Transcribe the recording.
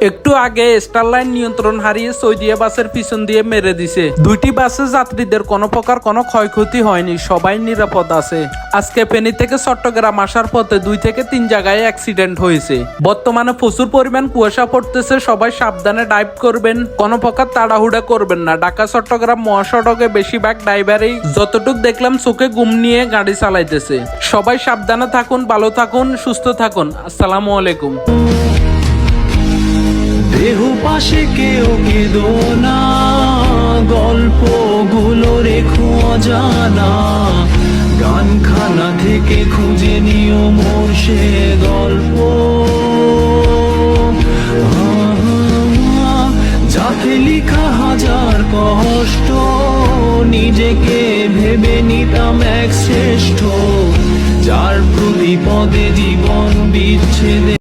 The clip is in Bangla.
একটু আগে স্টারলাইন নিয়ন্ত্রণ হারিয়ে সৌদিয়া বাসের পিছন দিয়ে মেরে দিছে। দুইটি বাসের যাত্রীদের কোনো প্রকার কোনো ক্ষয়ক্ষতি হয়নি, সবাই নিরাপদ আছে। আজকে ফেনী থেকে চট্টগ্রাম আসার পথে 2 থেকে 3 জায়গায় অ্যাক্সিডেন্ট হয়েছে। বর্তমানে প্রচুর পরিমাণ কুয়াশা পড়তেছে, সবাই সাবধানে ড্রাইভ করবেন, কোনো প্রকার তাড়াহুড়া করবেন না। ঢাকা চট্টগ্রাম মহাসড়কে বেশিরভাগ ড্রাইভারই যতটুক দেখলাম চোখে ঘুম নিয়ে গাড়ি চালাইতেছে। সবাই সাবধানে থাকুন, ভালো থাকুন, সুস্থ থাকুন। আসসালামু আলাইকুম। দেহ পাশে কেউ কেঁদো না, গল্পগুলো রেখো অজানা, গানখানা থেকে খুঁজে নিও মোর সে গল্প। যাতে লিখা হাজার কষ্ট, নিজেকে ভেবে নিতাম এক শ্রেষ্ঠ, যার প্রতি পদে জীবন বিচ্ছেদে